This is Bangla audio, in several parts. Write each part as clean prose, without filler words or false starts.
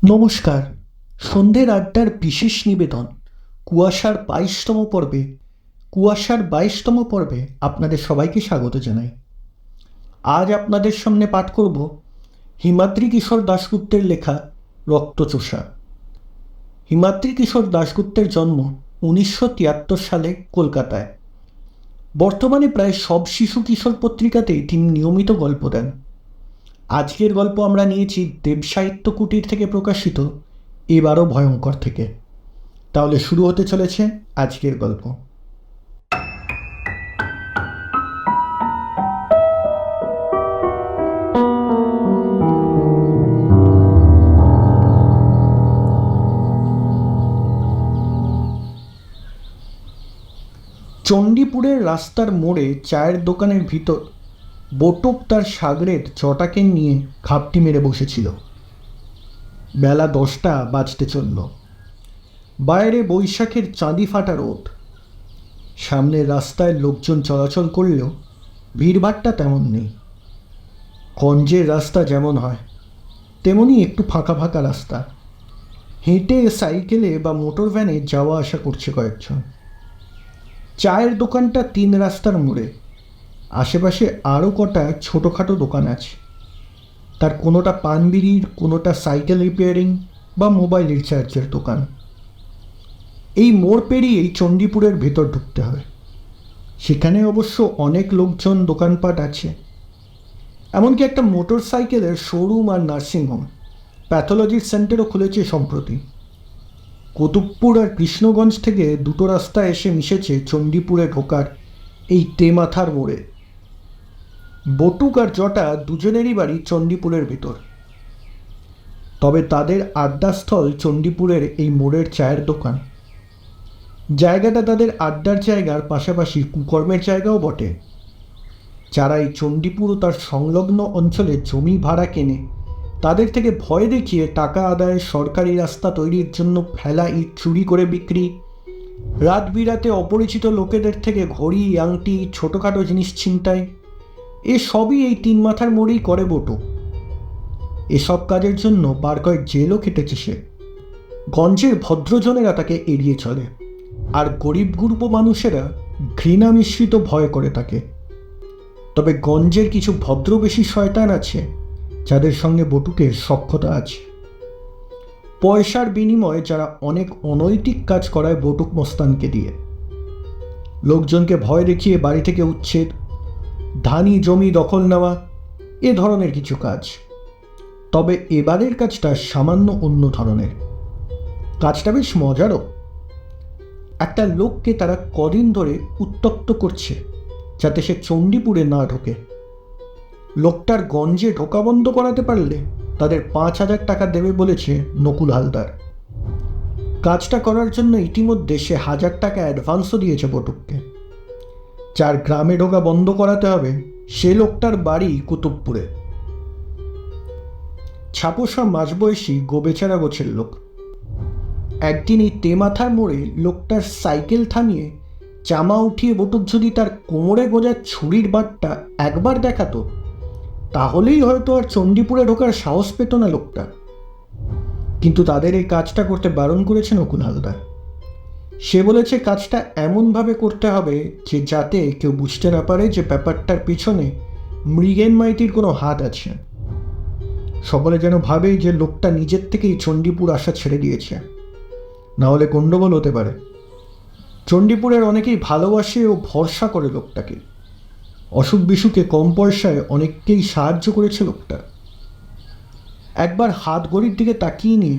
নমস্কার। সন্ধ্যের আড্ডার বিশেষ নিবেদন কুয়াশার 22তম পর্বে আপনাদের সবাইকে স্বাগত জানাই। আজ আপনাদের সামনে পাঠ করব হিমাদ্রি কিশোর দাশগুপ্তের লেখা রক্তচোষা। হিমাদ্রি কিশোর দাশগুপ্তের জন্ম 1973 সালে কলকাতায়। বর্তমানে প্রায় সব শিশু কিশোর পত্রিকাতেই তিনি নিয়মিত গল্প দেন। আজকের গল্প আমরা নিয়েছি দেবসাহিত্য কুটির থেকে প্রকাশিত এবারও ভয়ঙ্কর থেকে। তাহলে শুরু হতে চলেছে আজকের গল্প। চণ্ডীপুরের রাস্তার মোড়ে চায়ের দোকানের ভিতর বটুক তার সাগরের চটাকে নিয়ে খাপটি মেরে বসেছিল। বেলা 10টা বাজতে চলল। বাইরে বৈশাখের চাঁদি ফাটা রোদ। সামনের রাস্তায় লোকজন চলাচল করলেও ভিড়ভাট্টা তেমন নেই। গঞ্জের রাস্তা যেমন হয় তেমনি একটু ফাঁকা ফাঁকা রাস্তা। হেঁটে, সাইকেলে বা মোটর ভ্যানে যাওয়া আসা করছে কয়েকজন। চায়ের দোকানটা 3 রাস্তার মোড়ে। আশেপাশে আরও কটা ছোটোখাটো দোকান আছে। তার কোনোটা পান বিড়ির, কোনোটা সাইকেল রিপেয়ারিং বা মোবাইল রিচার্জের দোকান। এই মোড় পেরিয়েই চণ্ডীপুরের ভেতর ঢুকতে হবে। সেখানে অবশ্য অনেক লোকজন, দোকানপাট আছে। এমনকি একটা মোটর সাইকেলের শোরুম আর নার্সিংহোম, প্যাথোলজির সেন্টারও খুলেছে সম্প্রতি। কুতুবপুর আর কৃষ্ণগঞ্জ থেকে দুটো রাস্তা এসে মিশেছে চণ্ডীপুরে ঢোকার এই তেমাথার মোড়ে। বটুক আর জটা দুজনেরই বাড়ি চণ্ডীপুরের ভিতর। তবে তাদের আড্ডাস্থল চণ্ডীপুরের এই মোড়ের চায়ের দোকান। জায়গাটা তাদের আড্ডার জায়গার পাশাপাশি কুকর্মের জায়গাও বটে। যারা এই চণ্ডীপুর ও তার সংলগ্ন অঞ্চলে জমি ভাড়া কেনে, তাদের থেকে ভয় দেখিয়ে টাকা আদায়ের সরকারি রাস্তা তৈরির জন্য ফেলা ইট চুরি করে বিক্রি, রাত বিরাতে অপরিচিত লোকেদের থেকে ঘড়ি, আংটি, ছোটোখাটো জিনিস ছিনতাই, এসবই এই 3 মাথার মোড়েই করে বটু। এসব কাজের জন্য বার কয়েক জেলও কেটেছে সে। গঞ্জের ভদ্রজনেরা তাকে এড়িয়ে চলে, আর গরিব গুরুপ মানুষেরা ঘৃণা মিশ্রিত ভয় করে তাকে। তবে গঞ্জের কিছু ভদ্রবেশী শয়তান আছে যাদের সঙ্গে বটুকের সখ্যতা আছে। পয়সার বিনিময়ে যারা অনেক অনৈতিক কাজ করায় বটুক মস্তানকে দিয়ে। লোকজনকে ভয় দেখিয়ে বাড়ি থেকে উচ্ছেদ, ধানি জমি দখল নেওয়া, এ ধরনের কিছু কাজ। তবে এবারের কাজটা সামান্য অন্য ধরনের। কাজটা বেশ মজারও। একটা লোককে তারা কদিন ধরে উত্ত্যক্ত করছে যাতে সে চণ্ডীপুরে না ঢোকে। লোকটার গঞ্জে ঢোকা বন্ধ করাতে পারলে তাদের 5,000 টাকা দেবে বলেছে নকুল হালদার। কাজটা করার জন্য ইতিমধ্যে সে 1,000 টাকা অ্যাডভান্সও দিয়েছে বটুককে। যার গ্রামে ঢোকা বন্ধ করাতে হবে সে লোকটার বাড়ি কুতুবপুরে। ছাপোসা মাঝবয়সী গোবেচারা গোছের লোক। একদিন এই তেমাথার মোড়ে লোকটার সাইকেল থামিয়ে জামা উঠিয়ে বটুক যদি তার কোমরে গোঁজার ছুরির বাঁটটা একবার দেখাতো, তাহলেই হয়তো আর চণ্ডীপুরে ঢোকার সাহস পেত না লোকটা। কিন্তু তাদের এই কাজটা করতে বারণ করেছে নকুল হালদার। সে বলেছে কাজটা এমনভাবে করতে হবে যে যাতে কেউ বুঝতে না পারে যে ব্যাপারটার পিছনে মৃগেন মাইতির কোনো হাত আছে। সকলে যেন ভাবে যে লোকটা নিজের থেকেই চণ্ডীপুর আসা ছেড়ে দিয়েছে, না হলে গণ্ডগোল হতে পারে। চণ্ডীপুরের অনেকেই ভালোবাসে ও ভরসা করে লোকটাকে। অসুখ বিসুখে কম পয়সায় অনেককেই সাহায্য করেছে লোকটা। একবার হাত ঘড়ির দিকে তাকিয়ে নিয়ে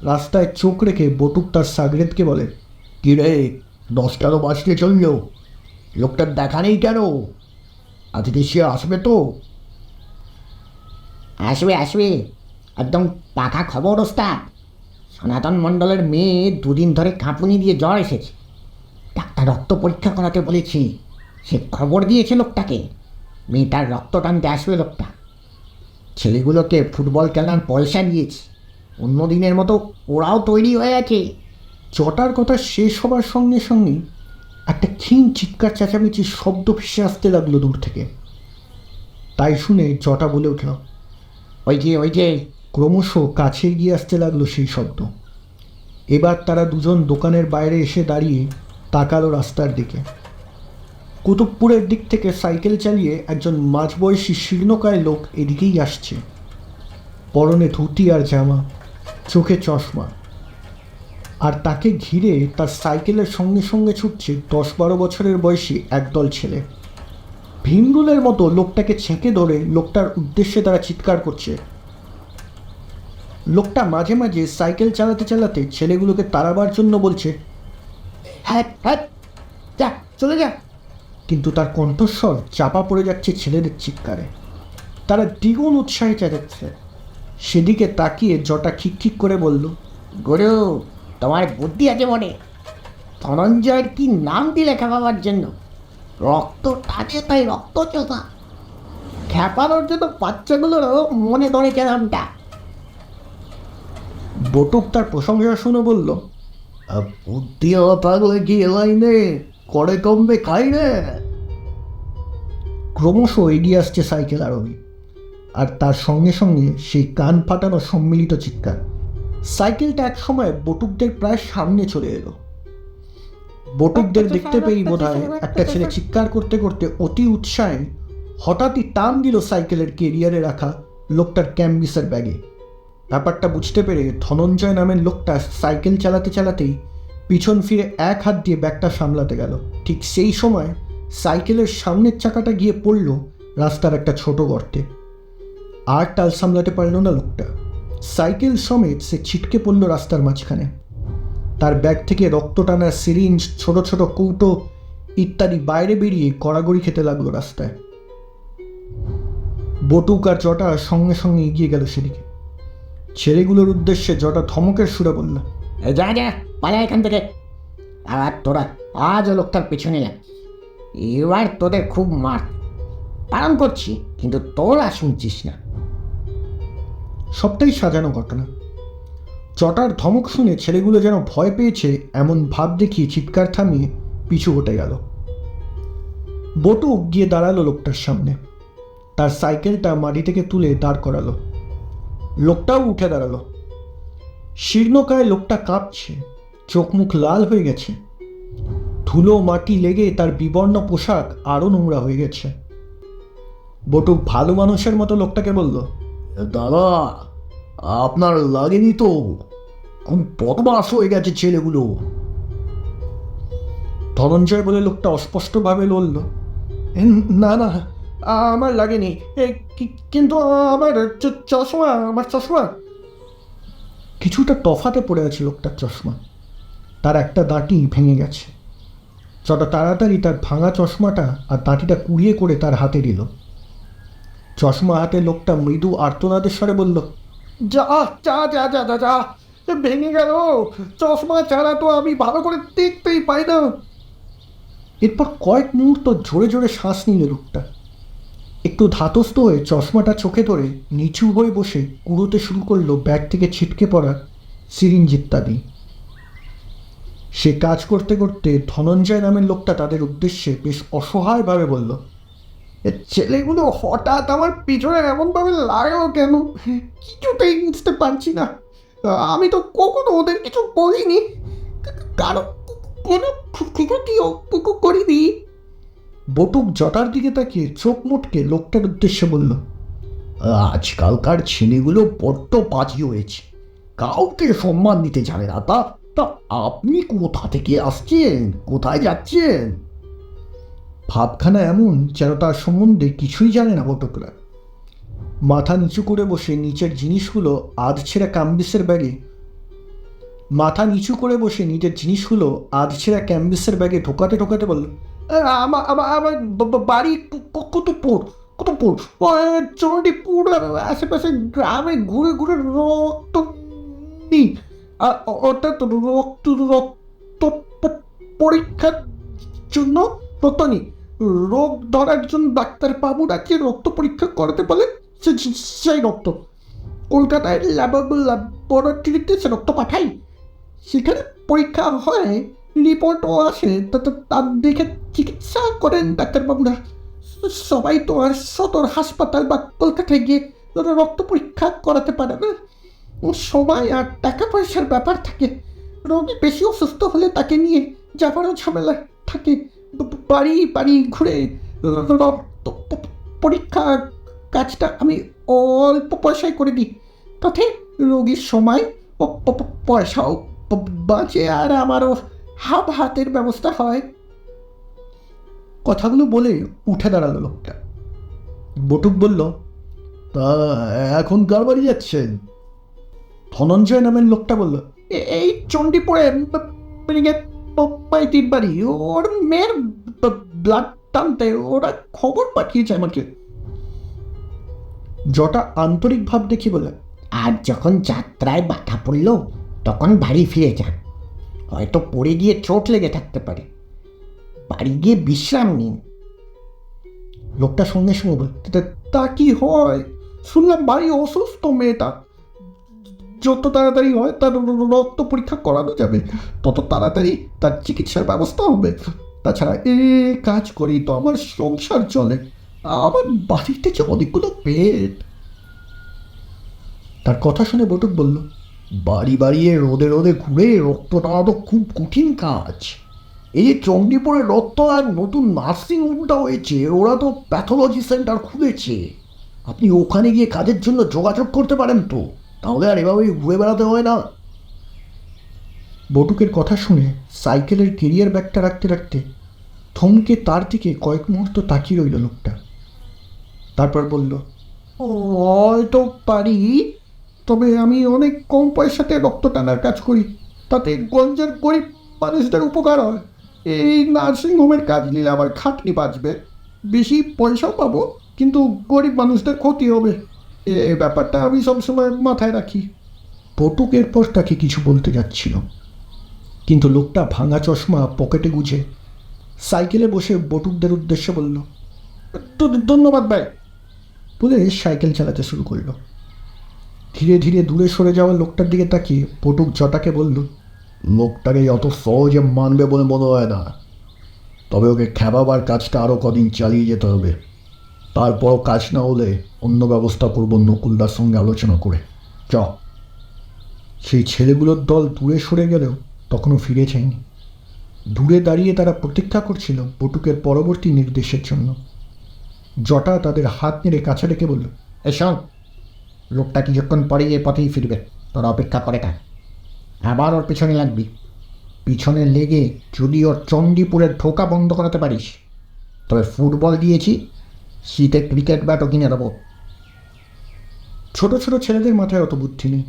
রাস্তায় চোখ রেখে বটুক তার সাগরেদকে বলে, "কি রে, 10টারও বাজতে চলল, লোকটার দেখা নেই কেন? আজকে সে আসবে তো?" আসবে আসবে, একদম পাকা খবর ওস্তাদ। সনাতন মণ্ডলের মেয়ে 2 দিন ধরে কাঁপুনি দিয়ে জ্বর এসেছে। ডাক্তার রক্ত পরীক্ষা করাতে বলেছি। সে খবর দিয়েছে লোকটাকে। মেয়েটার রক্ত টানতে আসবে লোকটা। ছেলেগুলোকে ফুটবল খেলার পয়সা দিয়েছি। অন্য দিনের মতো ওরাও তৈরি হয়ে আছে। জটার কথা শেষ হবার সঙ্গে সঙ্গেই একটা ক্ষীণ চিৎকার চেঁচামেচির শব্দ ভেসে আসতে লাগলো দূর থেকে। তাই শুনে জটা বলে উঠল, ওই যে ক্রমশ কাছে এগিয়ে আসতে লাগলো সেই শব্দ। এবার তারা দুজন দোকানের বাইরে এসে দাঁড়িয়ে তাকালো রাস্তার দিকে। কুতুবপুরের দিক থেকে সাইকেল চালিয়ে একজন মাঝবয়সী শীর্ণকায় লোক এদিকেই আসছে। পরনে ধুতি আর জামা, চোখে চশমা, আর তাকে ঘিরে তার সাইকেলের সঙ্গে সঙ্গে ছুটছে 10-12 বছরের বয়সী একদল ছেলে। ভীমরুলের মতো লোকটাকে ছেঁকে ধরে লোকটার উদ্দেশ্যে তারা চিৎকার করছে। লোকটা মাঝে মাঝে সাইকেল চালাতে চালাতে ছেলেগুলোকে তাড়াবার জন্য বলছে, হ্যাঁ হ্যাঁ, যা চলে যা। কিন্তু তার কণ্ঠস্বর চাপা পড়ে যাচ্ছে ছেলেদের চিৎকারে। তারা দ্বিগুণ উৎসাহে চেঁচাচ্ছে। সেদিকে তাকিয়ে জটা খিকখিক করে বলল, গুরু, তোমার বুদ্ধি আছে মনে। ধনঞ্জয়ের কি নাম দিলে খেপাবার জন্য? রক্ত টানে তাই রক্ত চোখা। খেপানোর জন্য বাচ্চাগুলোরও মনে ধরেছে নামটা। বটুক তার প্রশংসা শুনে বলল, বুদ্ধি থাকলে কি এলাইনে করে কমবে খাই রে। ক্রমশ এগিয়ে আসছে সাইকেল আরোহী, আর তার সঙ্গে সঙ্গে সেই কান ফাটানো সম্মিলিত চিৎকার। সাইকেলটা এক সময় বটুকদের প্রায় সামনে চলে এলো। বটুকদের দেখতে পেয়েই বোধহয় একটা ছেলে চিৎকার করতে করতে অতি উৎসাহে হঠাৎই টান দিল সাইকেলের কেরিয়ারে রাখা লোকটার ক্যাম্বিসের ব্যাগে। ব্যাপারটা বুঝতে পেরে ধনঞ্জয় নামের লোকটা সাইকেল চালাতে চালাতেই পিছন ফিরে এক হাত দিয়ে ব্যাগটা সামলাতে গেল। ঠিক সেই সময় সাইকেলের সামনের চাকাটা গিয়ে পড়ল রাস্তার একটা ছোট গর্তে। আর টাল সামলাতে পারল না লোকটা। সাইকেল সমেত সে ছিটকে পড়ল রাস্তার মাঝখানে। তার ব্যাগ থেকে রক্ত টানার সিরিঞ্জ, ছোট ছোট কৌটো ইত্যাদি বাইরে বেরিয়ে গড়াগড়ি খেতে লাগলো রাস্তায়। বটুক আর জটা সঙ্গে সঙ্গে এগিয়ে গেল সেদিকে। ছেলেগুলোর উদ্দেশ্যে জটা ধমকের সুরে বলল, যা যা, পালা এখান থেকে। আর তোরা আজও লোকটার পেছনে না। এবার তোদের খুব মার পালন করছি, কিন্তু তোরা শুনছিস না। সবটাই সাজানো ঘটনা। চটার ধমক শুনে ছেলেগুলো যেন ভয় পেয়েছে এমন ভাব দেখিয়ে চিৎকার থামিয়ে পিছু হটে গেল। বটুক গিয়ে দাঁড়ালো লোকটার সামনে। তার সাইকেলটা মাটি থেকে তুলে দাঁড় করালো। লোকটাও উঠে দাঁড়ালো। শীর্ণকায় লোকটা কাঁপছে, চোখ মুখ লাল হয়ে গেছে। ধুলো মাটি লেগে তার বিবর্ণ পোশাক আরও নোংরা হয়ে গেছে। বটুক ভালো মানুষের মতো লোকটাকে বলল, দাদা, আপনার লাগেনি তো? কোন বদমাস হয়ে গেছে ছেলেগুলো। ধনঞ্জয় বলে লোকটা অস্পষ্টভাবে বলল, না না, আমার লাগেনি, কিন্তু আমার চশমা। কিছুটা তফাতে পড়ে আছে লোকটার চশমা। তার একটা দাঁটি ভেঙে গেছে। যত তাড়াতাড়ি তার ভাঙা চশমাটা আর দাঁটিটা কুড়িয়ে করে তার হাতে দিল। চশমা হাতে লোকটা মৃদু আর্তনাদের স্বরে বলল, যা যা যা যা যা যা, ভেঙে গেল। চশমা ছাড়া তো আমি ভালো করে দেখতেই পাই না। এরপর কয়েক মুহূর্ত জোরে জোরে শ্বাস নিল লোকটা। একটু ধাতস্থ হয়ে চশমাটা চোখে ধরে নিচু হয়ে বসে কুড়োতে শুরু করলো ব্যাগ থেকে ছিটকে পড়া সিরিঞ্জ ইত্যাদি। সে কাজ করতে করতে ধনঞ্জয় নামের লোকটা তাদের উদ্দেশ্যে বেশ অসহায়ভাবে বলল, ছেলেগুলো হঠাৎ আমার পিছনে এমনভাবে লাগলো কেন, কিছুতেই বুঝতে পারছি না। আমি তো কখনো ওদের কিছু বলিনি, কারো কোনো ক্ষতিও করিনি। বটুক জটার দিকে তাকিয়ে চোখ মুটকে লোকটার উদ্দেশ্যে বলল, আজকালকার ছেলেগুলো বড্ড বাজি হয়েছে, কাউকে সম্মান দিতে জানে না। তা আপনি কোথা থেকে আসছেন, কোথায় যাচ্ছেন? ভাবখানা এমন যেন তার সম্বন্ধে কিছুই জানে না বটকরা। মাথা নিচু করে বসে নিজের জিনিসগুলো আধছেঁড়া ক্যাম্বিসের ব্যাগে ঢোকাতে ঢোকাতে বলল, আমার বাড়ি কতপুর চণ্ডীপুর আশেপাশে গ্রামে ঘুরে ঘুরে রক্ত নিই। অর্থাৎ রক্ত পরীক্ষার জন্য রক্ত নিই। রোগ ধরার জন্য ডাক্তার বাবু ডাকিয়ে রক্ত পরীক্ষা করাতে বলে, সেই রক্ত কলকাতায় ল্যাবরেটরিতে সে রক্ত পাঠাই। সেখানে পরীক্ষা হয়, রিপোর্টও আসে, তার দেখে চিকিৎসা করেন ডাক্তারবাবুরা। সবাই তো আর সদর হাসপাতাল বা কলকাতায় গিয়ে রক্ত পরীক্ষা করাতে পারে না। সময় আর টাকা পয়সার ব্যাপার থাকে। রোগী বেশি অসুস্থ হলে তাকে নিয়ে যাবারও ঝামেলা থাকে। বাড়ি বাড়ি ঘুরে রক্ত পরীক্ষা কাজটা আমি অল্প পয়সায় করে দিই, তাতে রোগীর সময় ও পয়সাও বাঁচে, আর আমারও হাতের ব্যবস্থা হয়। কথাগুলো বলে উঠে দাঁড়ালো লোকটা। বটুক বলল, তা এখন কার বাড়ি যাচ্ছেন? ধনঞ্জয় নামের লোকটা বলল, এই চণ্ডীপুরে পাইতির বাড়ি, ওর মেয়ের ব্লাড টানতে ওরা খবর পাঠিয়েছে আমাকে। জটা আন্তরিক ভাব দেখি বলে, আর যখন যাত্রায় বাধা পড়ল তখন বাড়ি ফিরে যান। হয়তো পড়ে গিয়ে চোট লেগে থাকতে পারে, বাড়ি গিয়ে বিশ্রাম নিন। লোকটা সঙ্গে সঙ্গে বলে, তা কি হয়? শুনলাম বাড়ি অসুস্থ মেয়েটা। যত তাড়াতাড়ি হয় তার রক্ত পরীক্ষা করানো যাবে, তত তাড়াতাড়ি তার চিকিৎসার ব্যবস্থা হবে। তাছাড়া কাজ করি তো আমার সংসার চলে, আমার বাড়িতে যে অনেকগুলো পেট। তার কথা শুনে বটুক বলল, বাড়ি বাড়িয়ে রোদে রোদে ঘুরে রক্ত নেওয়া তো খুব কঠিন কাজ। এই যে চণ্ডীপুরে রক্ত আর নতুন নার্সিং হোমটা হয়েছে, ওরা তো প্যাথোলজি সেন্টার খুলেছে। আপনি ওখানে গিয়ে কাজের জন্য যোগাযোগ করতে পারেন তো, তাহলে আর এভাবেই ঘুরে বেড়াতে হয় না। বটুকের কথা শুনে সাইকেলের কেরিয়ার ব্যাগটা রাখতে রাখতে থমকে তার দিকে কয়েক মুহূর্ত তাকিয়ে রইল লোকটা। তারপর বলল, হয়তো পারি, তবে আমি অনেক কম পয়সাতে রক্ত টানার কাজ করি, তাতে গঞ্জের গরিব মানুষদের উপকার হয়। এই নার্সিংহোমের কাজ নিলে আমার খাটনি বাঁচবে, বেশি পয়সাও পাবো, কিন্তু গরিব মানুষদের ক্ষতি হবে। এই ব্যাপারটা আমি সবসময় মাথায় রাখি। বটুক এরপর তাকে কিছু বলতে যাচ্ছিল, কিন্তু লোকটা ভাঙা চশমা পকেটে গুজে সাইকেলে বসে বটুকদের উদ্দেশ্যে বলল, ধন্যবাদ ভাই, বলে সাইকেল চালাতে শুরু করল। ধীরে ধীরে দূরে সরে যাওয়া লোকটার দিকে তাকিয়ে বটুক জটাকে বলল, লোকটাকে অত সহজে মানবে বলে মনে হয় না, তবে ওকে খেপাবার কাজটা আরও কদিন চালিয়ে যেতে হবে। তারপরও কাজ না হলে অন্য ব্যবস্থা করব নকুলদার সঙ্গে আলোচনা করে। চ। সেই ছেলেগুলোর দল দূরে সরে গেলেও তখনও ফিরে যায়নি। দূরে দাঁড়িয়ে তারা প্রতীক্ষা করছিল বটুকের পরবর্তী নির্দেশের জন্য। জটা তাদের হাত নেড়ে কাছে রেখে বলল, এসব লোকটা কিছুক্ষণ পরে এ পথেই ফিরবে, তোরা অপেক্ষা করে থাক। আবার ওর পিছনে লাগবি। পিছনে লেগে যদি ওর চণ্ডীপুরের ঢোকা বন্ধ করাতে পারিস, তবে ফুটবল দিয়েছি, শীতে ক্রিকেট ব্যাটও কিনে দেবো। ছোট ছোট ছেলেদের মাথায় অত বুদ্ধি নেই,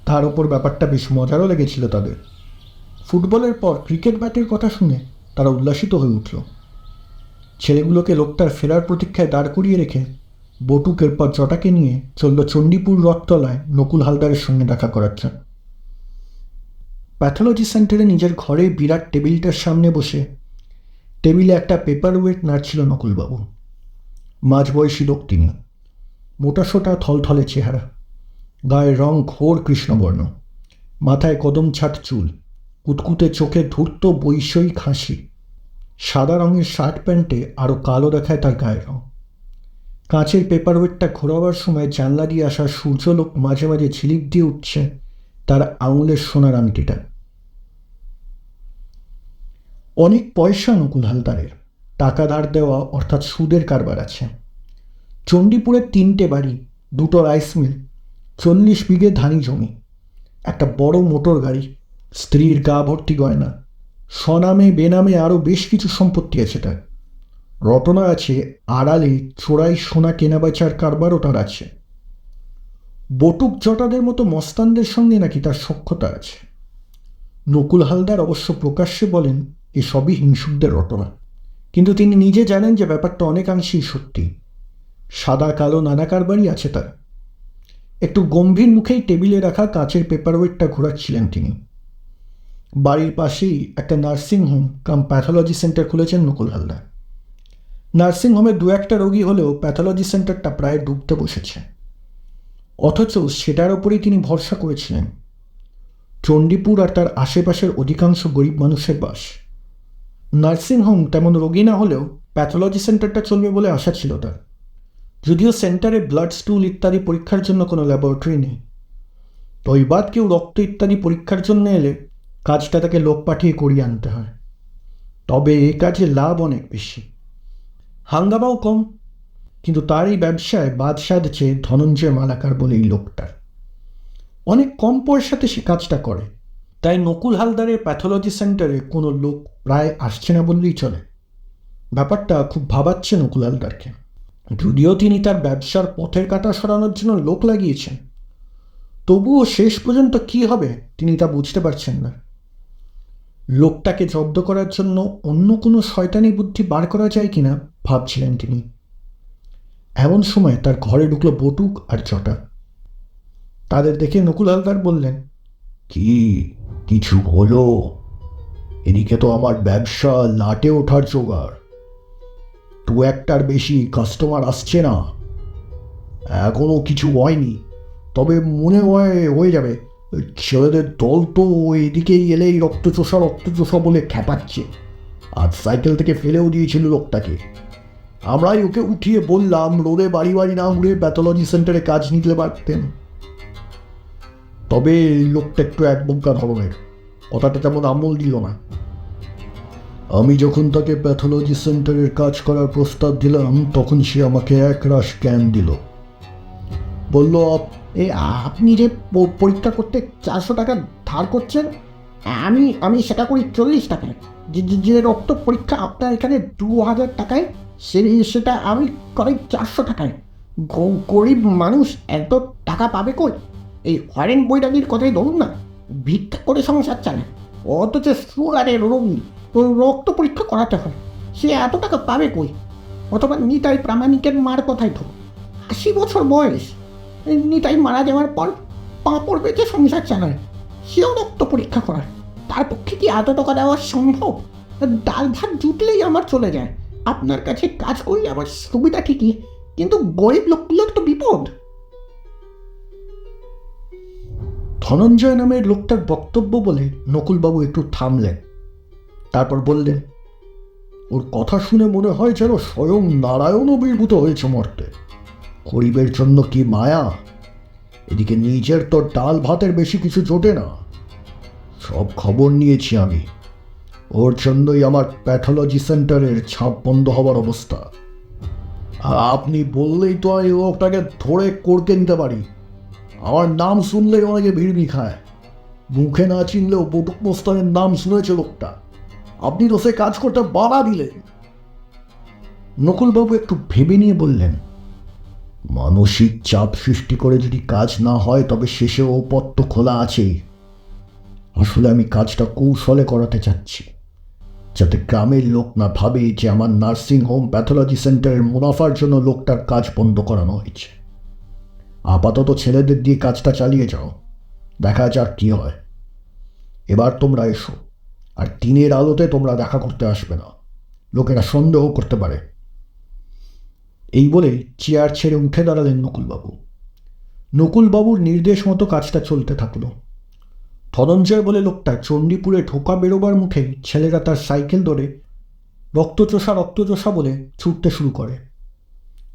তার ওপর ব্যাপারটা বেশ মজারও লেগেছিল তাদের। ফুটবলের পর ক্রিকেট ব্যাটের কথা শুনে তারা উল্লাসিত হয়ে উঠল। ছেলেগুলোকে লোকটার ফেরার প্রতীক্ষায় দাঁড় করিয়ে রেখে বটুক এরপর জটাকে নিয়ে চলল চণ্ডীপুর রথতলায় নকুল হালদারের সঙ্গে দেখা করাচ্ছে। প্যাথোলজি সেন্টারে নিজের ঘরে বিরাট টেবিলটার সামনে বসে টেবিলে একটা পেপার ওয়েট নাড়ছিল নকুলবাবু। মাঝবয়সী লোক তিনি, মোটাসোটা থলথলে চেহারা, গায়ের রং ঘোর কৃষ্ণবর্ণ, মাথায় কদম ছাট চুল, কুতকুতে চোখে ধূর্ত বৈষয়িক হাসি। সাদা রঙের শার্ট প্যান্টে আরও কালো দেখায় তার গায়ের রং। কাঁচের পেপার ওয়েটটা ঘোরাবার সময় জানলা দিয়ে আসা সূর্যলোক মাঝে মাঝে ঝিলিক দিয়ে উঠছে তার আঙুলের সোনার আংটিটা। অনেক পয়সা নকুল হালদারের, টাকা ধার দেওয়া অর্থাৎ সুদের কারবার আছে। চণ্ডীপুরের 3টে বাড়ি, 2টো রাইস মিল, 40 বিঘে ধানি জমি, একটা বড় মোটর গাড়ি, স্ত্রীর গা ভর্তি গয়না, স্বনামে বেনামে আরও বেশ কিছু সম্পত্তি আছে তার। রটনা আছে আড়ালে চোরাই সোনা কেনাবেচার কারবারও তার আছে। বটুক জটাদের মতো মস্তানদের সঙ্গে নাকি তার সখ্যতা আছে। নকুল হালদার অবশ্য প্রকাশ্যে বলেন এসবই হিংসুকদের রটনা, কিন্তু তিনি নিজে জানেন যে ব্যাপারটা অনেকাংশেই সত্যি। সাদা কালো নানা কারবারই আছে তার। একটু গম্ভীর মুখেই টেবিলে রাখা কাচের পেপারওয়েটটা ঘোরাচ্ছিলেন তিনি। বাড়ির পাশেই একটা নার্সিংহোম কাম প্যাথোলজি সেন্টার খুলেছেন নকুল হালদার। নার্সিংহোমে 2-1টা রোগী হলেও প্যাথোলজি সেন্টারটা প্রায় ডুবতে বসেছে। অথচ সেটার ওপরেই তিনি ভরসা করেছিলেন। চণ্ডীপুর আর তার আশেপাশের অধিকাংশ গরিব মানুষের বাস। নার্সিংহোম তেমন রোগী না হলেও প্যাথোলজি সেন্টারটা চলবে বলে আশা ছিল তার। যদিও সেন্টারে ব্লাড স্টুল ইত্যাদি পরীক্ষার জন্য কোনো ল্যাবরেটরি নেই। তৈবাদ কেউ রক্ত ইত্যাদি পরীক্ষার জন্য এলে কাজটা তাকে লোক পাঠিয়ে করিয়ে আনতে হয়। তবে এই কাজে লাভ অনেক বেশি, হাঙ্গামাও কম। কিন্তু তার এই ব্যবসায় বাদ সাধছে ধনঞ্জয় মালাকার বলে এই লোকটার। অনেক কম পয়সাতে সে কাজটা করে, তাই নকুল হালদারের প্যাথোলজি সেন্টারে কোনো লোক প্রায় আসছে না বললেই চলে। ব্যাপারটা খুব ভাবাচ্ছে নকুল হালদারকে। যদিও তিনি তার ব্যবসার পথের কাঁটা সরানোর জন্য লোক লাগিয়েছেন, তবুও শেষ পর্যন্ত কি হবে তিনি তা বুঝতে পারছেন না। লোকটাকে জব্দ করার জন্য অন্য কোনো শয়তানি বুদ্ধি বার করা যায় কিনা ভাবছিলেন তিনি। এমন সময় তার ঘরে ঢুকলো বটুক আর জটা। তাদের দেখে নকুল হালদার বললেন, কি কিছু হলো? এদিকে তো আমার ব্যবসা লাটে ওঠার জোগাড়, দু একটার বেশি কাস্টমার আসছে না। এখনো কিছু হয়নি, তবে মনে হয় হয়ে যাবে। ছেলেদের দল তো এদিকেই এলেই রক্তচোষা বলে খেপাচ্ছে, আর সাইকেল থেকে ফেলেও দিয়েছিল লোকটাকে। আমরাই ওকে উঠিয়ে বললাম রোদে বাড়ি বাড়ি না ঘুরে প্যাথোলজি সেন্টারে কাজ নিতে পারতেন। তবে লোকটা একটু একবঙ্কা ধরনের, কথাটা তেমন আমল দিল না। আমি যখন তাকে প্যাথোলজি সেন্টারের কাজ করার প্রস্তাব দিলাম তখন সে আমাকে একরাশ জ্ঞান দিল। বলল, আপনি যে পরীক্ষা করতে 400 টাকা ধার করছেন, আমি সেটা করি 40 টাকায়। যে রক্ত পরীক্ষা আপনার এখানে 2000 টাকায়, সেটা আমি করি 400 টাকায়। গরিব মানুষ এত টাকা পাবে কই? এই হরেন বৈরাগীর কথাই ধরুন না, ভিক্ষা করে সংসার চালায়, অথচ সুগারের রোগী রক্ত পরীক্ষা করাতে হয়, সে এত টাকা পাবে কই? অথবা নিতাই প্রামাণিকের মার কথাই ধরুন, 80 বছর বয়স, নিতাই মারা যাওয়ার পর পাঁপড় বেঁচে সংসার চালায়, সেও রক্ত পরীক্ষা করায়। তার পক্ষে কি এত টাকা দেওয়া সম্ভব? ডাল ভাত জুটলেই আমার চলে যায়। আপনার কাছে কাজ করলে আমার সুবিধা ঠিকই, কিন্তু গরিব লোকগুলোর তো বিপদ। ধনঞ্জয় নামের লোকটার বক্তব্য বলে নকুলবাবু একটু থামলেন, তারপর বললেন, ওর কথা শুনে মনে হয় যেন স্বয়ং নারায়ণ আবির্ভূত হয়েছে মর্তে। গরিবের জন্য কি মায়া! এদিকে নিজের তো ডাল ভাতের বেশি কিছু জোটে না। সব খবর নিয়েছি আমি, ওর জন্যই আমার প্যাথোলজি সেন্টারের ছাপ বন্ধ হওয়ার অবস্থা। আপনি বললেই তো আমি লোকটাকে ধরে করকে নিতে পারি। আমার নাম শুনলেই অনেকে ভিড়মি খায়, মুখে না চিনলেও বটুক মোস্তানের নাম শুনেছে লোকটা। আপনি তো সে কাজ করতে বাধা দিলেন। নকুলবাবু একটু ভেবে নিয়ে বললেন, মানসিক চাপ সৃষ্টি করে যদি কাজ না হয় তবে শেষে ও পথ তো খোলা আছেই। আসলে আমি কাজটা কৌশলে করাতে চাচ্ছি, যাতে গ্রামের লোক না ভাবে যে আমার নার্সিং হোম প্যাথোলজি সেন্টারের মুনাফার জন্য লোকটার কাজ বন্ধ করানো হয়েছে। আপাতত ছেলেদের দিয়ে কাজটা চালিয়ে যাও, দেখা যাক কি হয়। এবার তোমরা এসো, আর দিনের আলোতে তোমরা দেখা করতে আসবে না, লোকেরা সন্দেহ করতে পারে। এই বলে চেয়ার ছেড়ে উঠে দাঁড়ালেন নকুলবাবু। নকুলবাবুর নির্দেশ মতো কাজটা চলতে থাকলো। ধনঞ্জয় বলে লোকটা চণ্ডীপুরে ঢোকা বেরোবার মুখেই ছেলেরা তার সাইকেল ধরে রক্তচোষা বলে ছুটতে শুরু করে।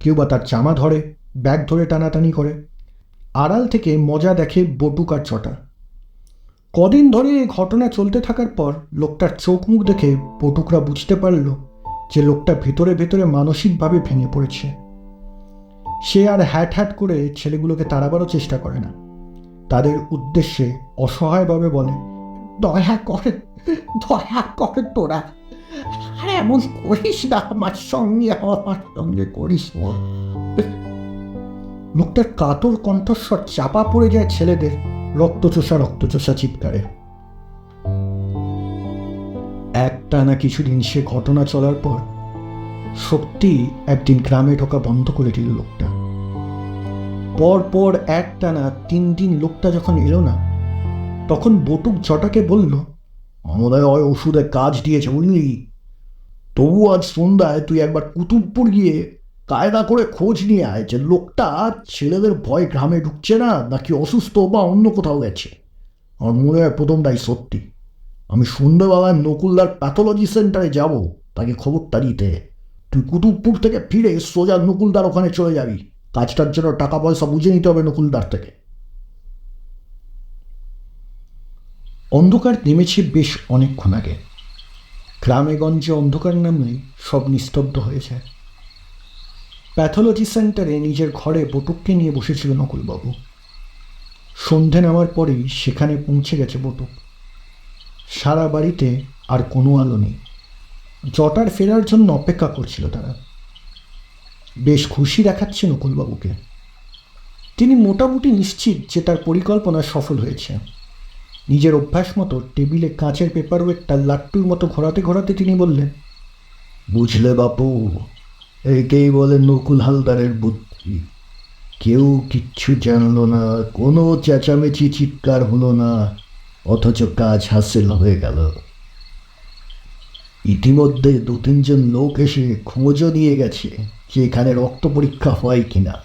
কেউ বা তার জামা ধরে, ব্যাগ ধরে টানাটানি করে। আড়াল থেকে মজা দেখে বটুক আর জটা। কদিন ধরে এই ঘটনা চলতে থাকার পর লোকটার চোখ মুখ দেখে বটুকরা বুঝতে পারল যে লোকটা ভেতরে ভেতরে মানসিকভাবে ভেঙে পড়েছে। সে আর হ্যাট করে ছেলেগুলোকে তাড়াবারও চেষ্টা করে না, তাদের উদ্দেশ্যে অসহায়ভাবে বলে, দয়া করে তোরা, আর এমন করিস না, আমার সঙ্গে করিস। লোকটার কাতর কণ্ঠস্বর চাপা পড়ে যায় ছেলেদের রক্তচোষা চিৎকারে। একটানা কিছুদিন সে ঘটনা চলার পর সত্যি একদিন গ্রামে ঢোকা বন্ধ করে দিল লোকটা। পর একটানা 3 দিন লোকটা যখন এলো না, তখন বটুক জটাকে বলল, আমাদের হয় ওষুধে কাজ দিয়েছে বুঝলি, তবু আজ সন্ধ্যায় তুই একবার কুতুবপুর গিয়ে কায়দা করে খোঁজ নিয়ে আয় যে লোকটা ছেলেদের ভয় গ্রামে ঢুকছে না, নাকি অসুস্থ বা অন্য কোথাও গেছে। আমার মনে হয় প্রথমটাই সত্যি। আমি সন্ধ্যাবেলায় নকুলদার প্যাথোলজি সেন্টারে যাব তাকে খবরটা দিতে। তুই কুতুবপুর থেকে ফিরে সোজা নকুলদার ওখানে চলে যাবি। কাজটার জন্য টাকা পয়সা বুঝে নিতে হবে নকুলদার থেকে। অন্ধকার নেমেছে বেশ অনেকক্ষণ আগে। গ্রামে গঞ্জে অন্ধকার নামলেই সব নিস্তব্ধ হয়ে যায়। প্যাথোলজি সেন্টারে নিজের ঘরে বটুককে নিয়ে বসেছিল নকুলবাবু। সন্ধে নামার পরেই সেখানে পৌঁছে গেছে বটুক। সারা বাড়িতে আর কোনো আলো নেই। জটার ফেরার জন্য অপেক্ষা করছিল তারা। বেশ খুশি দেখাচ্ছে নকুলবাবুকে। তিনি মোটামুটি নিশ্চিত যে তার পরিকল্পনা সফল হয়েছে। নিজের অভ্যাস মতো টেবিলে কাঁচের পেপার ওয়েটটা লাট্টুর মতো ঘোরাতে ঘোরাতে তিনি বললেন, বুঝলে বাপু, একেই বলে নকুল হালদারের বুদ্ধি। কেউ কিচ্ছু জানলো না, কোনো চেঁচামেচি চিৎকার হলো না, অথচ কাজ হাসিল হয়ে গেল। ইতিমধ্যে 2-3 জন লোক এসে খোঁজও নিয়ে গেছে যে এখানে রক্ত পরীক্ষা হয় কিনা।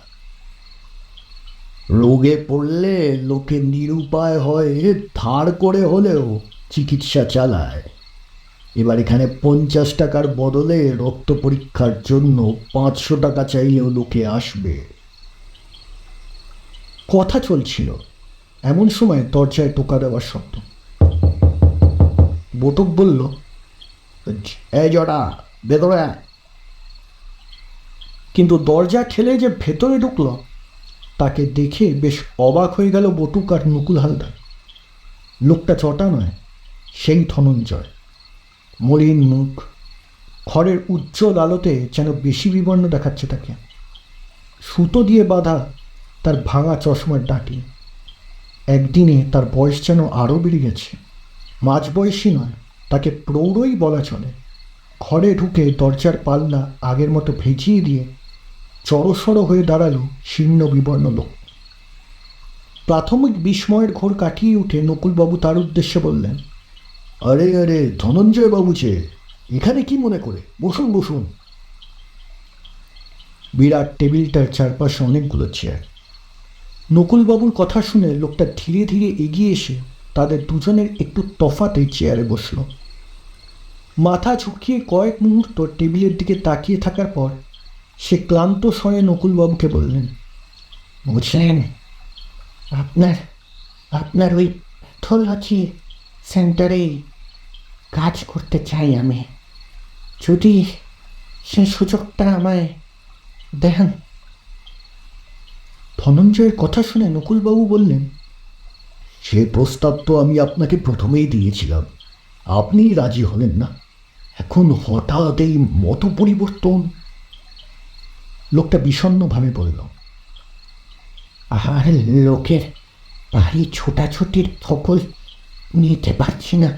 রোগে পড়লে লোকে নিরুপায় হয় ধার করে হলেও চিকিৎসা চালায়। এবার এখানে 50 টাকার বদলে রক্ত পরীক্ষার জন্য 500 টাকা চাইলেও লোকে আসবে। কথা চলছিল, এমন সময় দরজায় টোকা দেওয়ার শব্দ। বটুক বলল, এই জটা, ভেতরে আয়। কিন্তু দরজা ঠেলে যে ভেতরে ঢুকল তাকে দেখে বেশ অবাক হয়ে গেল বটুক আর নকুল হালদার। লোকটা চটা নয়, সেই ধনঞ্জয়। মলিন মুখ, ঘরের উজ্জ্বল আলোতে যেন বেশি বিবর্ণ দেখাচ্ছে তাকে। সুতো দিয়ে বাঁধা তার ভাঙা চশমার ডাঁটি। একদিনে তার বয়স যেন আরও বেড়ে গেছে। মাঝবয়সী নয়, তাকে প্রৌঢ়ই বলা চলে। ঘরে ঢুকে দরজার পাল্লা আগের মতো ভেজিয়ে দিয়ে জড়সড় হয়ে দাঁড়ালো শীর্ণ বিবর্ণ লোক। প্রাথমিক বিস্ময়ের ঘোর কাটিয়ে উঠে নকুলবাবু তার উদ্দেশ্যে বললেন, আরে আরে ধনঞ্জয় বাবু যে, এখানে কি মনে করে, বসুন বসুন। বিরাট টেবিলটার চারপাশে অনেকগুলো চেয়ার। নকুলবাবুর কথা শুনে লোকটা ধীরে ধীরে এগিয়ে এসে তাদের দুজনের একটু তফাতে চেয়ারে বসল। মাথা ঝুঁকিয়ে কয়েক মুহূর্ত টেবিলের দিকে তাকিয়ে থাকার পর সে ক্লান্ত স্বরে নকুলবাবুকে বললেন, বুঝলেন, আপনার ওই প্যাথোলজি সেন্টারে কাজ করতে চাই আমি। যদি সে সুযোগটা আমায় দেন। ধনঞ্জয়ের কথা শুনে নকুলবাবু বললেন, সে প্রস্তাব তো আমি আপনাকে প্রথমেই দিয়েছিলাম, আপনি রাজি হলেন না। এখন হঠাৎ এই মত পরিবর্তন। লোকটা বিষণ্ণভাবে বলল, আর লোকের বাড়ি ছোটাছুটির ফকল নিতে পারছি না।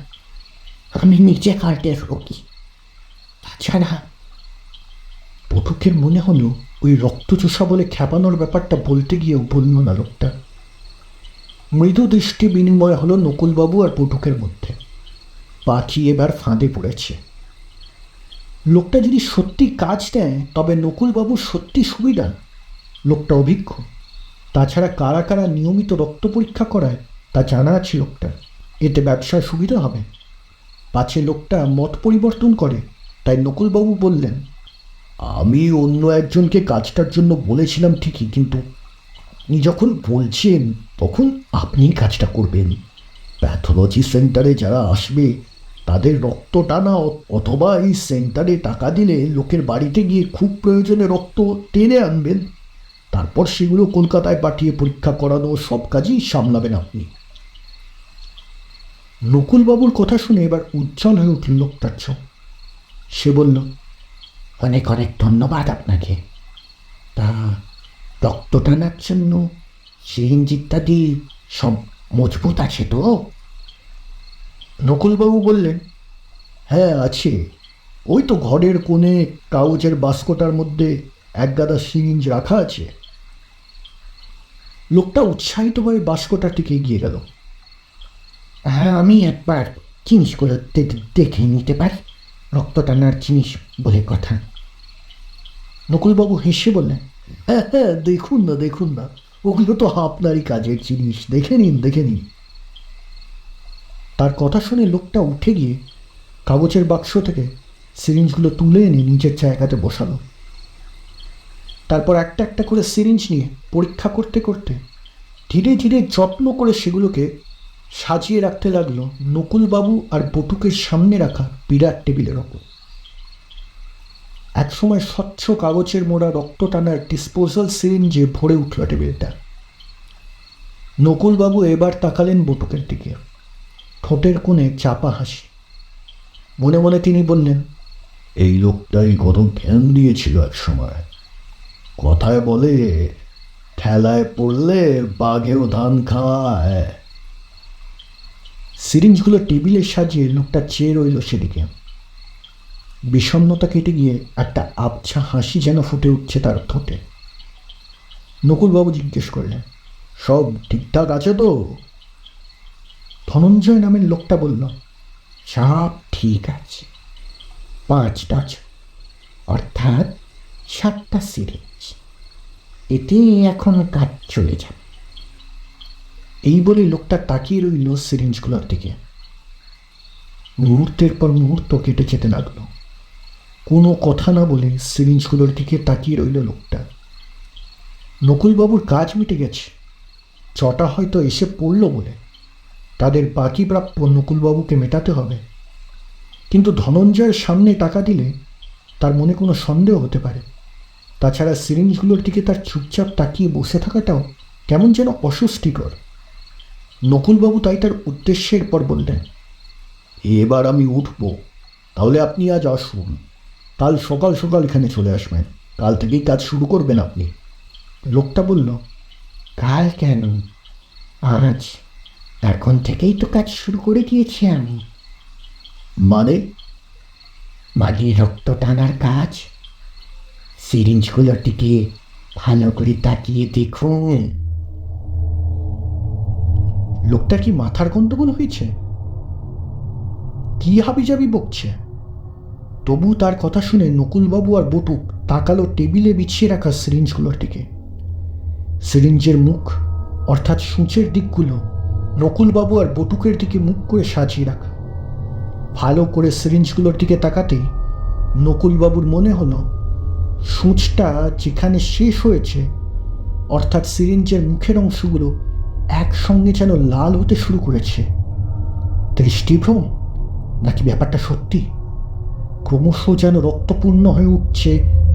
আমি নিজে হার্টের রোগী। তাছাড়া বটুকের মনে হলো ওই রক্তচোষা বলে খ্যাপানোর ব্যাপারটা বলতে গিয়েও বলল না লোকটা। মৃদু দৃষ্টি বিনিময় হলো নকুলবাবু আর বটুকের মধ্যে। পাখি এবার ফাঁদে পড়েছে। লোকটা যদি সত্যি কাজ দেয় তবে নকুলবাবুর সত্যি সুবিধা। লোকটা অভিজ্ঞ। তাছাড়া কারা কারা নিয়মিত রক্ত পরীক্ষা করায় তা জানা আছে লোকটা। এতে ব্যবসায় সুবিধা হবে। পাছে লোকটা মত পরিবর্তন করে। তাই নকুলবাবু বললেন, আমি অন্য একজনকে কাজটার জন্য বলেছিলাম ঠিকই, কিন্তু আপনি যখন বলছেন তখন আপনিই কাজটা করবেন। প্যাথোলজি সেন্টারে যারা আসবে তাদের রক্ত টানা অথবা এই সেন্টারে টাকা দিলে লোকের বাড়িতে গিয়ে খুব প্রয়োজনে রক্ত টেনে আনবেন। তারপর সেগুলো কলকাতায় পাঠিয়ে পরীক্ষা করানো, সব কাজই সামলাবেন আপনি। নকুলবাবুর কথা শুনে এবার উজ্জ্বল হয়ে উঠল লোকটার চোখ। সে বলল, অনেক অনেক ধন্যবাদ আপনাকে। তা রক্ত টানার জন্য সিরিঞ্জ ইত্যাদি সব মজবুত আছে তো? নকুলবাবু বললেন, হ্যাঁ আছে। ওই তো ঘরের কোণে কাগজের বাস্কটার মধ্যে এক গাদা সিরিঞ্জ রাখা আছে। লোকটা উৎসাহিতভাবে বাস্কটার দিকে এগিয়ে গেল। হ্যাঁ, আমি একবার জিনিসগুলো দেখে নিতে পারি। রক্ত টানার জিনিস বলে কথা। নকুলবাবু হেসে বললেন, হ্যাঁ হ্যাঁ, দেখুন না দেখুন না, ওগুলো তো আপনারই কাজের জিনিস, দেখে নিন দেখে নিন। তার কথা শুনে লোকটা উঠে গিয়ে কাগজের বাক্স থেকে সিরিঞ্জগুলো তুলে এনে নিজের জায়গাতে বসালো। তারপর একটা একটা করে সিরিঞ্জ নিয়ে পরীক্ষা করতে করতে ধীরে ধীরে যত্ন করে সেগুলোকে সাজিয়ে রাখতে লাগলো নকুলবাবু আর বটুকের সামনে রাখা বিরাট টেবিলের ওপর। একসময় স্বচ্ছ কাগজের মোড়া রক্ত টানার ডিসপোজাল সিরিঞ্জে ভরে উঠল টেবিলটা। নকুলবাবু এবার তাকালেন বটুকের দিকে, ঠোঁটের কোণে চাপা হাসি। মনে মনে তিনি বললেন, এই লোকটাই কত জ্ঞান দিয়েছিল এক সময়। কথায় বলে, ঠেলায় পড়লে বাঘেও ধান খায়। সিরিঞ্জগুলো টেবিলে সাজিয়ে লোকটা চেয়ে রইল সেদিকে। বিষণ্ণতা কেটে গিয়ে একটা আবছা হাসি যেন ফুটে উঠছে তার ঠোঁটে। নকুলবাবু জিজ্ঞেস করলেন, সব ঠিকঠাক আছে তো? ধনঞ্জয় নামের লোকটা বলল, সব ঠিক আছে, 5 ডজন, অর্থাৎ 7টা সিরিঞ্জ। এতে এখন কাজ চলে যাবে। এই বলে লোকটা তাকিয়ে রইল সিরিঞ্জগুলোর দিকে। মুহূর্তের পর মুহূর্ত কেটে যেতে লাগলো। কোনো কথা না বলে সিরিঞ্জগুলোর দিকে তাকিয়ে রইল লোকটা। নকুলবাবুর কাজ মিটে গেছে, চটা হয়তো এসে পড়ল বলে তাদের বাকি প্রাপ্য নকুলবাবুকে মেটাতে হবে। কিন্তু ধনঞ্জয়ের সামনে টাকা দিলে তার মনে কোনো সন্দেহ হতে পারে। তাছাড়া সিরিঞ্জগুলোর দিকে তার চুপচাপ তাকিয়ে বসে থাকাটাও কেমন যেন অস্বস্তিকর। নকুলবাবু তাই তার উদ্দেশ্যের পর বললেন, এবার আমি উঠব, তাহলে আপনি আজ আসুন। কাল সকাল সকাল এখানে চলে আসবেন, কাল থেকেই কাজ শুরু করবেন আপনি। লোকটা বলল, কাল কেন, আজ, এখন থেকেই তো কাজ শুরু করে দিয়েছি আমি। মানে? রক্ত টানার কাজ। সিরিঞ্জগুলোর দিকে ভালো করে তাকিয়ে দেখুন। লোকটা কি মাথার গন্ডগোল হয়েছে? কি হাবিজাবি বকছে? তবু তার কথা শুনে নকুলবাবু আর বটুক তাকালো টেবিলে বিছিয়ে রাখা সিরিঞ্জগুলোর দিকে। সিরিঞ্জের মুখ অর্থাৎ সূঁচের দিকগুলো নকুলবাবু আর বটুকের দিকে মুখ করে সাজিয়ে রাখা। ভালো করে সিরিঞ্জগুলোর দিকে তাকাতেই নকুলবাবুর মনে হলো সূঁচটা যেখানে শেষ হয়েছে, অর্থাৎ সিরিঞ্জের মুখের অংশগুলো একসঙ্গে যেন লাল হতে শুরু করেছে। দৃষ্টিভ্রম নাকি ব্যাপারটা সত্যি? ক্রমশ যেন রক্তপূর্ণ হয়ে উঠছে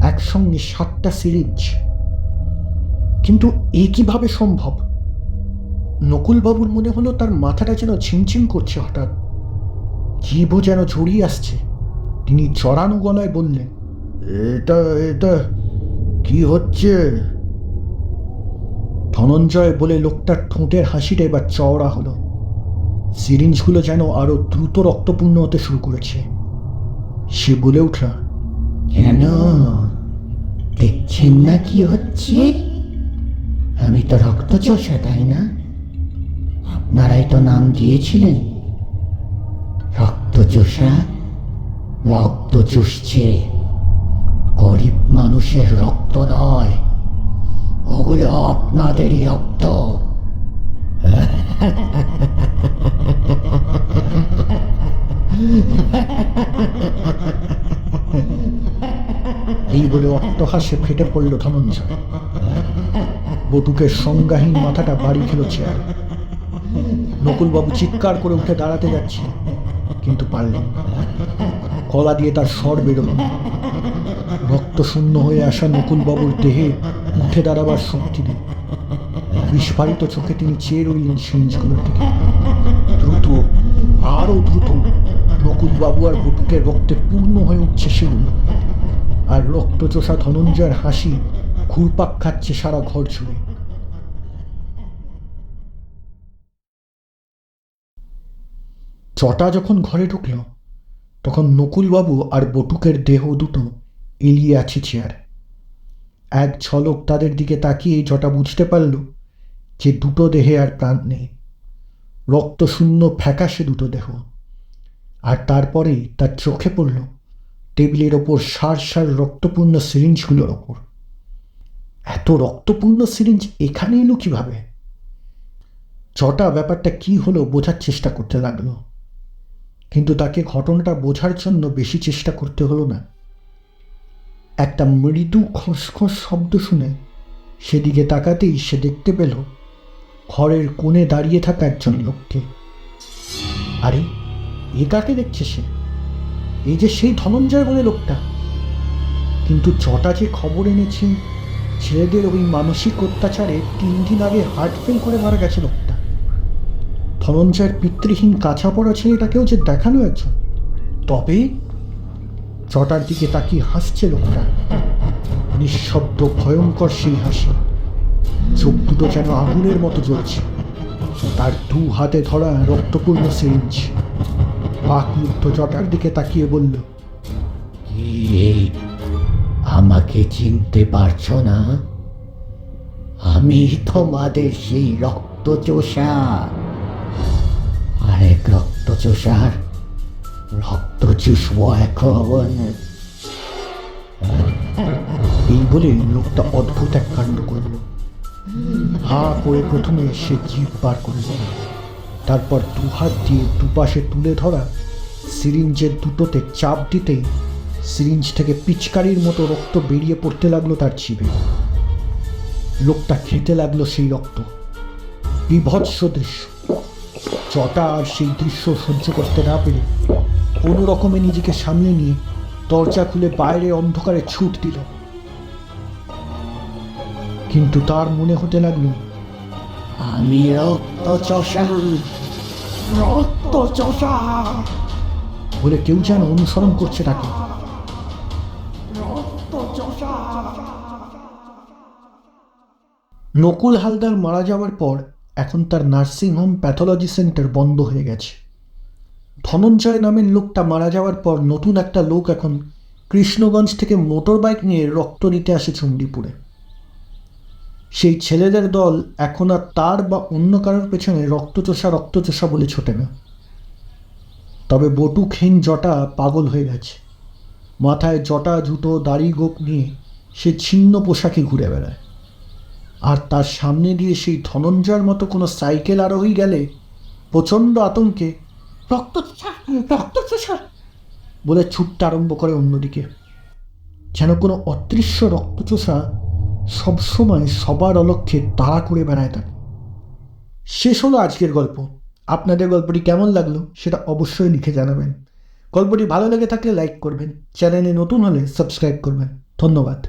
একসঙ্গে 7টা সিরিঞ্জ। কিন্তু এ কিভাবে সম্ভব? নকুলবাবুর মনে হলো তার মাথাটা যেন ঝিমঝিম করছে। হঠাৎ জীব যেন জড়িয়ে আসছে। তিনি জড়ানো গলায় বললেন, এটা এটা কি হচ্ছে? ধনঞ্জয় বলে লোকটার ঠোঁটের হাসিটা এবার চওড়া হলো। সিরিঞ্জগুলো যেন আরো দ্রুত রক্তপূর্ণ হতে শুরু করেছে। সে বলে উঠল, কেন দেখছেন না কি হচ্ছে? আমি তো রক্তচোষা, তাই না? আপনারাই তো নাম দিয়েছিলেন রক্তচোষা। রক্ত চুষছে, গরিব মানুষের রক্ত নয়, ওগুলো আপনাদেরই রক্ত। এই বলে অট্টহাস্যে ফেটে পড়ল ধনঞ্জয়। বটুকের সংজ্ঞাহীন মাথাটা বাড়ি খেল চেয়ারে। নকুলবাবু চিৎকার করে উঠে দাঁড়াতে যাচ্ছে, কিন্তু পারলেন না। গলা দিয়ে তার স্বর বেরোল না। রক্ত শূন্য হয়ে আসা নকুলবাবুর দেহে উঠে দাঁড়াবার শক্তি নেই। বিস্ফারিত চোখে তিনি চেয়ে রইলেন সিরিঞ্জগুলোর দিকে। দ্রুত, আরো দ্রুত নকুলবাবু আর বটুকের রক্তে পূর্ণ হয়ে উঠছে সেগুলো। আর রক্তচোষা ধনঞ্জয়ের হাসি ঘুরপাক খাচ্ছে সারা ঘর জুড়ে। চটা যখন ঘরে ঢুকল, তখন নকুলবাবু আর বটুকের দেহ দুটো এলিয়ে আছে চেয়ারে। এক ঝলক তাদের দিকে তাকিয়ে জটা বুঝতে পারল যে দুটো দেহে আর প্রাণ নেই। রক্তশূন্য ফ্যাকাশে দুটো দেহ। আর তারপরেই তার চোখে পড়ল টেবিলের ওপর সার সার রক্তপূর্ণ সিরিঞ্জগুলোর ওপর। এত রক্তপূর্ণ সিরিঞ্জ এখানে এলো কিভাবে? চটা ব্যাপারটা কি হলো বোঝার চেষ্টা করতে লাগলো, কিন্তু তাকে ঘটনাটা বোঝার জন্য বেশি চেষ্টা করতে হলো না। একটা মৃদু খসখস শব্দ শুনে সেদিকে তাকাতেই সে দেখতে পেল ঘরের কোণে দাঁড়িয়ে থাকা একজন লোককে। আরে, এ কাকে দেখছে সে? এই যে সেই ধনঞ্জয় বলে লোকটা। কিন্তু চটা যে খবর এনেছে ছেলেদের ওই মানসিক অত্যাচারে 3 দিন আগে হার্ট ফেল করে মারা গেছে লোকটা। ধনঞ্জয়ের পিতৃহীন কাছা পড়া ছেলেটাকেও যে দেখানো একজন। তবে চটার দিকে তাকিয়ে হাসছে লোকটা, নিঃশব্দ ভয়ঙ্কর সেই হাসি। চোখ দুটো যেন আগুনের মতো জ্বলছে। তার 2 হাতে ধরা রক্তপূর্ণ সিরিঞ্জ। বাকমুক্ত চটার দিকে তাকিয়ে বলল, আমাকে চিনতে পারছো না? আমি তোমাদের সেই রক্তচোষা। আরেক রক্তচোষার রক্ত চুষব এখন। এই বলে লোকটা অদ্ভুত এক কাণ্ড করল। হা করে প্রথমে সে জিভ বার করল, তারপর 2 হাত দিয়ে দুপাশে তুলে ধরা সিরিঞ্জের দুটোতে চাপ দিতেই সিরিঞ্জ থেকে পিচকারির মতো রক্ত বেরিয়ে পড়তে লাগলো তার জিভে। লোকটা খেতে লাগলো সেই রক্ত। বিভৎস দৃশ্য। চটা আর সেই দৃশ্য সহ্য করতে না পেরে কোনো রকমে নিজেকে সামলে নিয়ে দরজা খুলে বাইরে অন্ধকারে ছুট দিল। কিন্তু তার মনে হতে লাগলো, আমি রক্তচোষা, রক্তচোষা বলে কেউ যেন অনুসরণ করছে তাকে। নকুল হালদার মারা যাওয়ার পর এখন তার নার্সিংহোম প্যাথোলজি সেন্টার বন্ধ হয়ে গেছে। ধনঞ্জয় নামের লোকটা মারা যাওয়ার পর নতুন একটা লোক এখন কৃষ্ণগঞ্জ থেকে মোটর বাইক নিয়ে রক্ত নিতে আসে চণ্ডীপুরে। সেই ছেলেদের দল এখন আর তার বা অন্য কারোর পেছনে রক্তচোষা রক্তচোষা বলে ছোটে না। তবে বটুকহীন জটা পাগল হয়ে গেছে। মাথায় জটা, জুতো, দাড়ি গোপ নিয়ে সে ছিন্ন পোশাকে ঘুরে বেড়ায়। আর তার সামনে দিয়ে সেই ধনঞ্জয়ের মতো কোনো সাইকেল আরোহী গেলে প্রচণ্ড আতঙ্কে রক্তচোষা রক্তচোষা বলে ছুটতে আরম্ভ করে অন্যদিকে। যেন কোনো অদৃশ্য রক্তচোষা সবসময় সবার অলক্ষ্যে তাড়া করে বেড়ায় তাকে। শেষ হলো আজকের গল্প। আপনাদের গল্পটি কেমন লাগলো সেটা অবশ্যই লিখে জানাবেন। গল্পটি ভালো লেগে থাকলে লাইক করবেন, চ্যানেলে নতুন হলে সাবস্ক্রাইব করবেন। ধন্যবাদ।